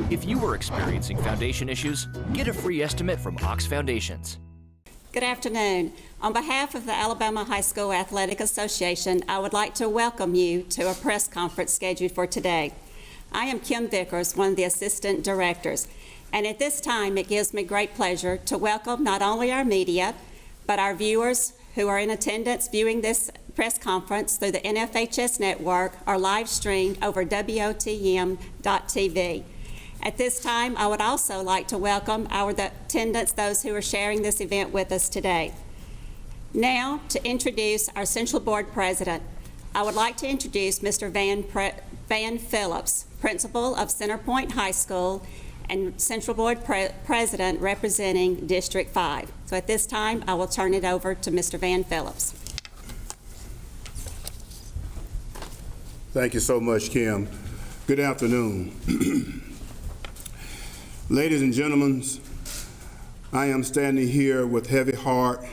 If you are experiencing foundation issues, get a free estimate from Ox Foundations. Good afternoon. On behalf of the Alabama High School Athletic Association, I would like to welcome you to a press conference scheduled for today. I am Kim Vickers, one of the assistant directors, and at this time it gives me great pleasure to welcome not only our media, but our viewers who are in attendance viewing this press conference through the NFHS network or live streamed over WOTM.tv. At this time, I would also like to welcome our attendants, those who are sharing this event with us today. Now, to introduce our Central Board President, I would like to introduce Mr. Van Phillips, Principal of Centerpoint High School and Central Board President representing District 5. So at this time, I will turn it over to Mr. Van Phillips. Thank you so much, Kim. Good afternoon. Ladies and gentlemen, I am standing here with heavy heart,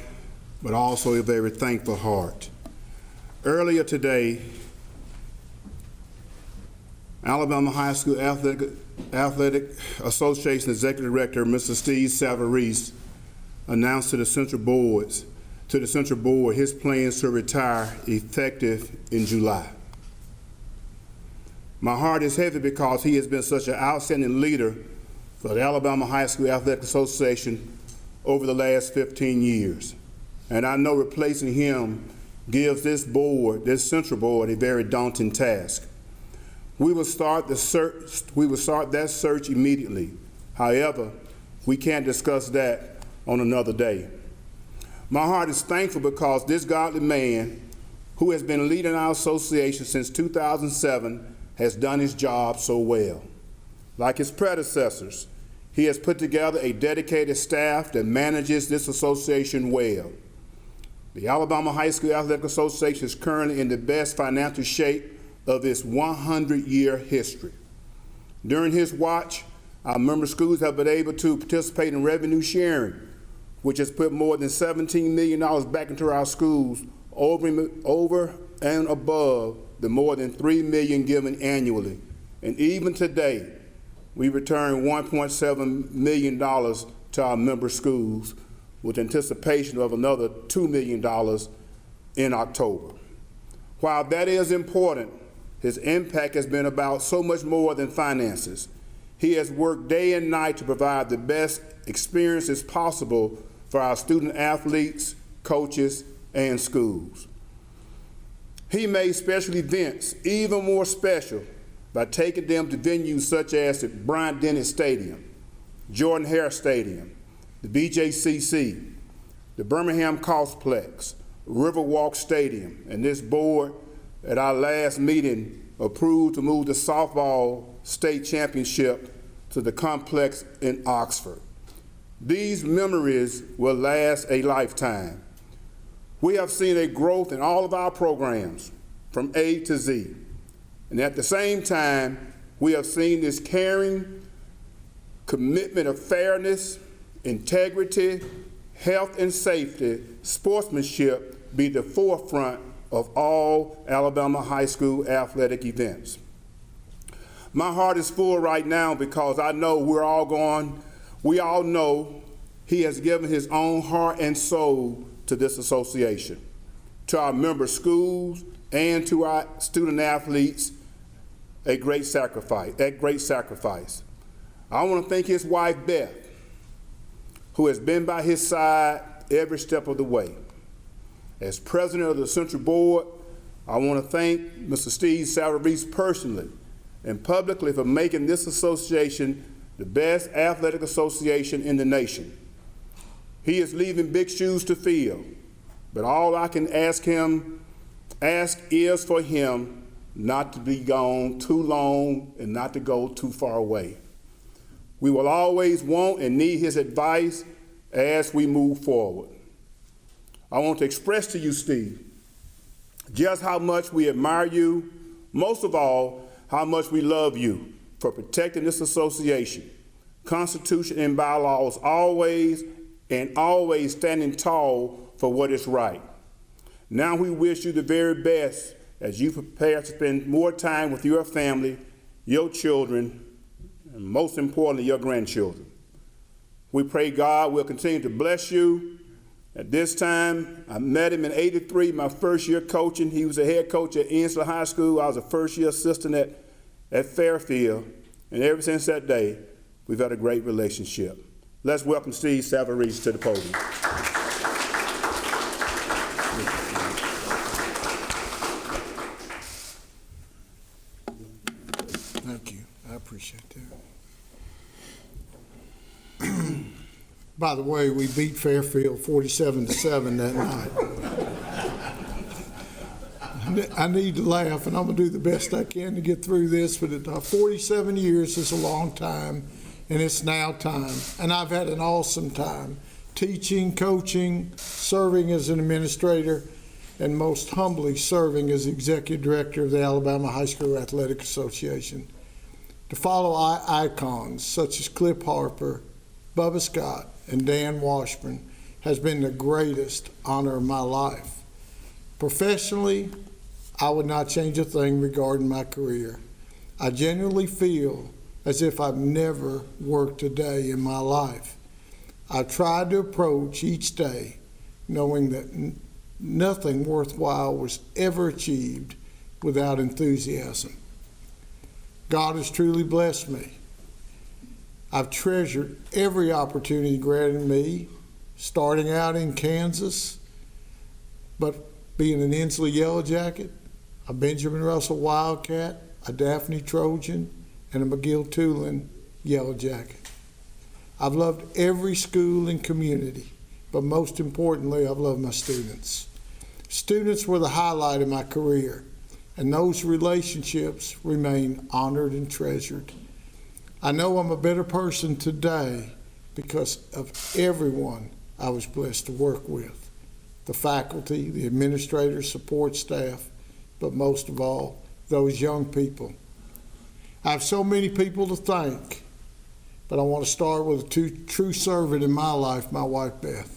but also a very thankful heart. Earlier today, Alabama High School Athletic Association Executive Director, Mr. Steve Savarese, announced to the Central Board his plans to retire effective in July. My heart is heavy because he has been such an outstanding leader for the Alabama High School Athletic Association over the last 15 years. And I know replacing him gives this Central Board, a very daunting task. We will start that search immediately. However, we can't discuss that on another day. My heart is thankful because this godly man, who has been leading our association since 2007, has done his job so well. Like his predecessors, he has put together a dedicated staff that manages this association well. The Alabama High School Athletic Association is currently in the best financial shape of its 100-year history. During his watch, our member schools have been able to participate in revenue sharing, which has put more than $17 million back into our schools over and above the more than $3 million given annually. And even today, we return $1.7 million to our member schools with anticipation of another $2 million in October. While that is important, his impact has been about so much more than finances. He has worked day and night to provide the best experiences possible for our student athletes, coaches, and schools. He made special events even more special by taking them to venues such as the Bryant-Denny Stadium, Jordan-Hare Stadium, the BJCC, the Birmingham Costplex, Riverwalk Stadium, and this board at our last meeting approved to move the softball state championship to the complex in Oxford. These memories will last a lifetime. We have seen a growth in all of our programs from A to Z. And at the same time, we have seen this caring commitment of fairness, integrity, health and safety, sportsmanship be the forefront of all Alabama high school athletic events. My heart is full right now because I know we all know he has given his own heart and soul to this association, to our member schools, and to our student athletes, a great sacrifice. I want to thank his wife, Beth, who has been by his side every step of the way. As president of the Central Board, I want to thank Mr. Steve Savarese personally and publicly for making this association the best athletic association in the nation. He is leaving big shoes to fill, but all I can ask is for him not to be gone too long and not to go too far away. We will always want and need his advice as we move forward. I want to express to you, Steve, just how much we admire you, most of all, how much we love you for protecting this association, Constitution and bylaws always standing tall for what is right. Now we wish you the very best as you prepare to spend more time with your family, your children, and most importantly, your grandchildren. We pray God will continue to bless you. At this time, I met him in '83, my first year coaching. He was a head coach at Inslee High School. I was a first-year assistant at Fairfield. And ever since that day, we've had a great relationship. Let's welcome Steve Savarese to the podium. Thank you. I appreciate that. By the way, we beat Fairfield 47-7 that night. I need to laugh, and I'm going to do the best I can to get through this, but 47 years is a long time, and it's now time. And I've had an awesome time teaching, coaching, serving as an administrator, and most humbly serving as executive director of the Alabama High School Athletic Association. To follow icons such as Cliff Harper, Bubba Scott, and Dan Washburn has been the greatest honor of my life. Professionally, I would not change a thing regarding my career. I genuinely feel as if I've never worked a day in my life. I've tried to approach each day knowing that nothing worthwhile was ever achieved without enthusiasm. God has truly blessed me. I've treasured every opportunity granted me, starting out in Kansas, but being an Inslee Yellow Jacket, a Benjamin Russell Wildcat, a Daphne Trojan, and a McGill-Tulane Yellow Jacket. I've loved every school and community, but most importantly, I've loved my students. Students were the highlight of my career, and those relationships remain honored and treasured. I know I'm a better person today because of everyone I was blessed to work with. The faculty, the administrators, support staff, but most of all, those young people. I have so many people to thank, but I want to start with a true servant in my life, my wife, Beth.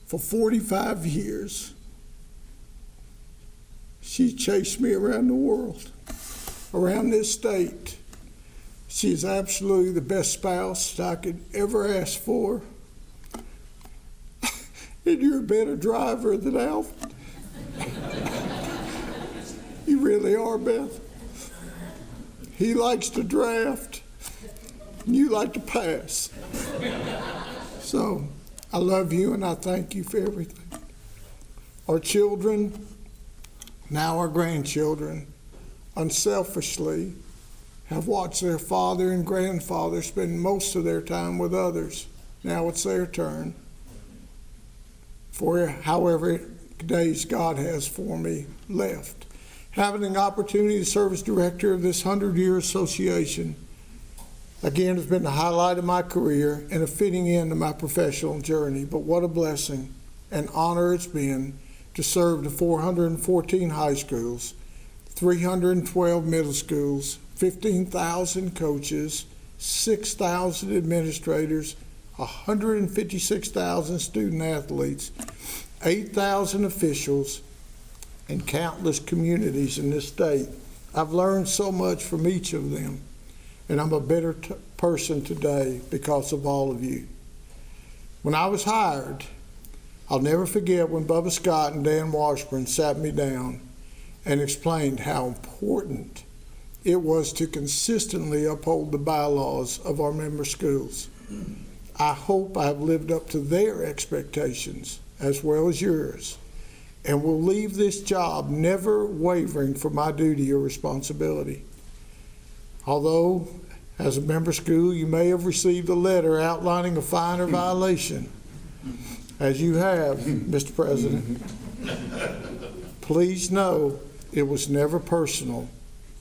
For 45 years, she chased me around the world, around this state. She is absolutely the best spouse I could ever ask for. And you're a better driver than Alfred. You really are, Beth. He likes to draft, and you like to pass. So, I love you and I thank you for everything. Our children, now our grandchildren, unselfishly have watched their father and grandfather spend most of their time with others. Now it's their turn. For however days God has for me left. Having an opportunity to serve as director of this 100-year association again, has been the highlight of my career and a fitting end to my professional journey. But what a blessing and honor it's been to serve the 414 high schools, 312 middle schools, 15,000 coaches, 6,000 administrators, 156,000 student athletes, 8,000 officials, and countless communities in this state. I've learned so much from each of them. And I'm a better person today because of all of you. When I was hired, I'll never forget when Bubba Scott and Dan Washburn sat me down and explained how important it was to consistently uphold the bylaws of our member schools. I hope I've lived up to their expectations as well as yours, and will leave this job never wavering from my duty or responsibility. Although, as a member school, you may have received a letter outlining a fine or violation, as you have, Mr. President. Please know it was never personal,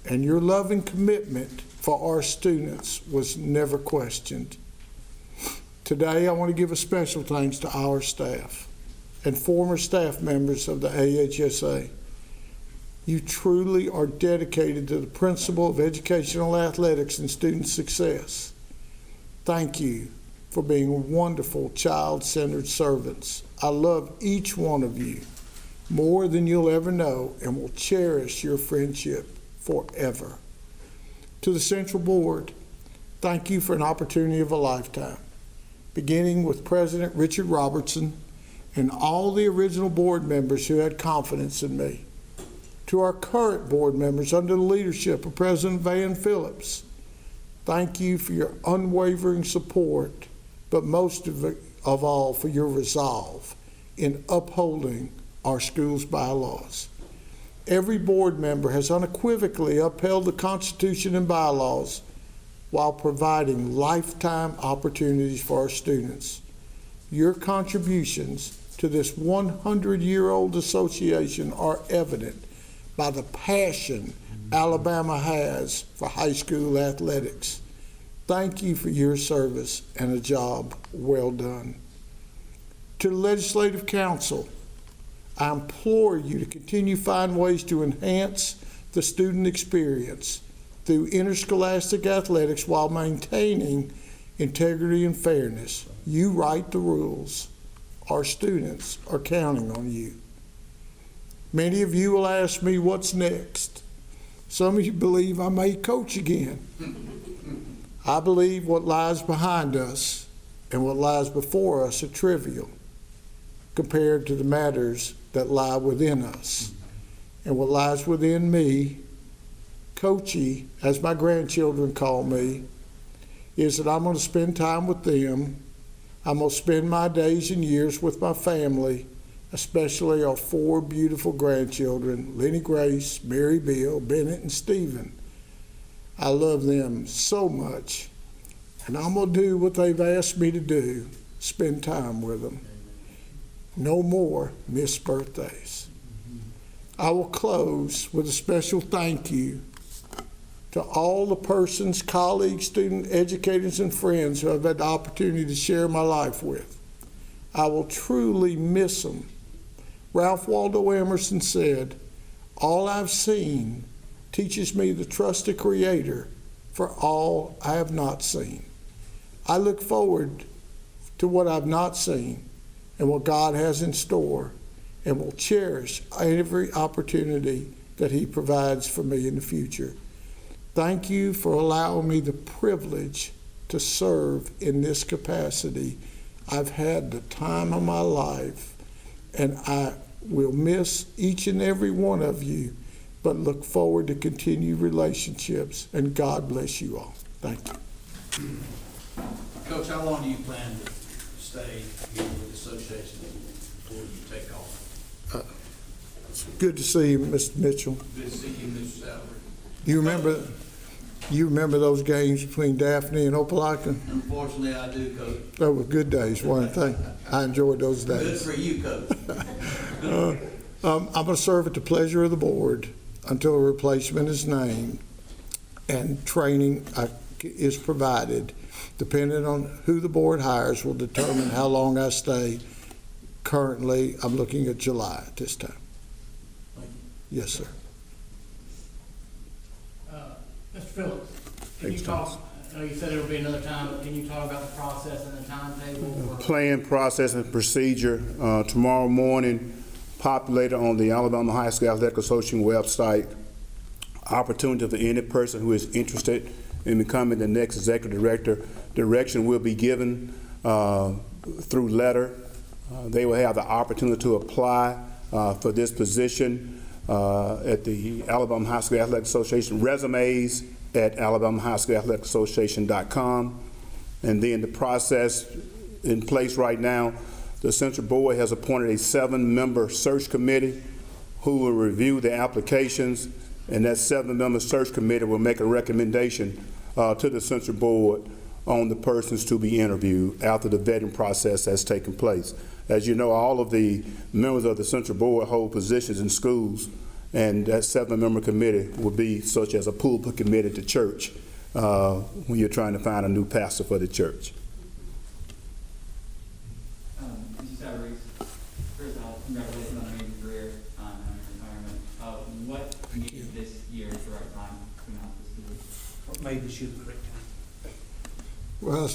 and your love and commitment for our students was never questioned. Today, I want to give a special thanks to our staff and former staff members of the AHSAA. You truly are dedicated to the principle of educational athletics and student success. Thank you for being wonderful child-centered servants. I love each one of you more than you'll ever know and will cherish your friendship forever. To the Central Board, thank you for an opportunity of a lifetime, beginning with President Richard Robertson and all the original board members who had confidence in me. To our current board members under the leadership of President Van Phillips, thank you for your unwavering support, but most of all for your resolve in upholding our school's bylaws. Every board member has unequivocally upheld the Constitution and bylaws while providing lifetime opportunities for our students. Your contributions to this 100-year-old association are evident by the passion Alabama has for high school athletics. Thank you for your service and a job well done. To the Legislative Council, I implore you to continue to find ways to enhance the student experience through interscholastic athletics while maintaining integrity and fairness. You write the rules. Our students are counting on you. Many of you will ask me what's next. Some of you believe I may coach again. I believe what lies behind us and what lies before us are trivial compared to the matters that lie within us. And what lies within me, Coachy, as my grandchildren call me, is that I'm going to spend time with them. I'm going to spend my days and years with my family, especially our 4 beautiful grandchildren, Lenny Grace, Mary Bill, Bennett, and Stephen. I love them so much, and I'm going to do what they've asked me to do, spend time with them. No more missed birthdays. I will close with a special thank you to all the persons, colleagues, student educators, and friends who I've had the opportunity to share my life with. I will truly miss them. Ralph Waldo Emerson said, "All I've seen teaches me the trusted Creator for all I have not seen." I look forward to what I've not seen and what God has in store, and will cherish every opportunity that He provides for me in the future. Thank you for allowing me the privilege to serve in this capacity. I've had the time of my life, and I will miss each and every one of you, but look forward to continued relationships, and God bless you all. Thank you. Coach, how long do you plan to stay here with the association before you take off? It's good to see you, Mr. Mitchell. Good to see you, Mr. Salver. You remember those games between Daphne and Opelika? Unfortunately, I do, Coach. They were good days, weren't they? I enjoyed those Good days. for you, Coach. I'm going to serve at the pleasure of the board until a replacement is named and training is provided. Depending on who the board hires will determine how long I stay. Currently, I'm looking at July at this time. Yes, sir. Mr. Phillips, can you Thanks, talk, I know you said there will be another time, but can you talk about the process and the timetable? Plan, process, and procedure tomorrow morning, populated on the Alabama High School Athletic Association website. Opportunity for any person who is interested in becoming the next executive director. Direction will be given through letter. They will have the opportunity to apply for this position at the Alabama High School Athletic Association. Resumes at alabamahighschoolathleticassociation.com. And then the process in place right now, the Central Board has appointed a 7-member search committee who will review the applications, and that 7-member search committee will make a recommendation to the Central Board on the persons to be interviewed after the vetting process has taken place. As you know, all of the members of the Central Board hold positions in schools, and that 7-member committee will be such as a pulpit committee to church when you're trying to find a new pastor for the church. Mr. Savarese, first of all, congratulations on a major career and retirement. What what made this year the correct time? Well,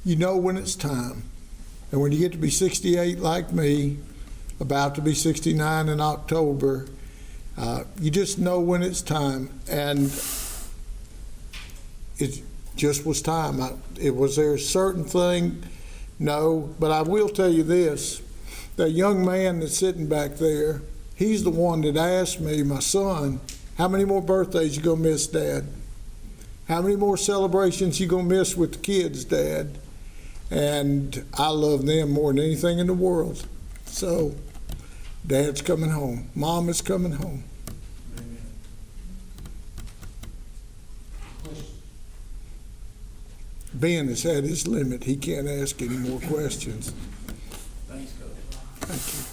you know when it's time. And when you get to be 68 like me, about to be 69 in October, you just know when it's time. And it just was time. Was there a certain thing? No. But I will tell you this. That young man that's sitting back there, he's the one that asked me, my son, how many more birthdays you gonna miss, Dad? How many more celebrations you gonna miss with the kids, Dad? And I love them more than anything in the world. So, Dad's coming home. Mom is coming home. Amen. Ben has had his limit. He can't ask any more questions. Thanks, Coach. Thank you.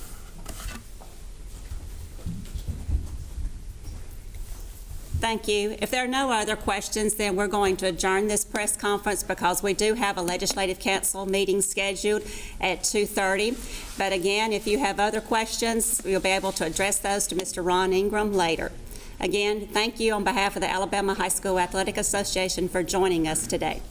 Thank you. If there are no other questions, then we're going to adjourn this press conference because we do have a legislative council meeting scheduled at 2:30. But again, if you have other questions, you'll be able to address those to Mr. Ron Ingram later. Again, thank you on behalf of the Alabama High School Athletic Association for joining us today.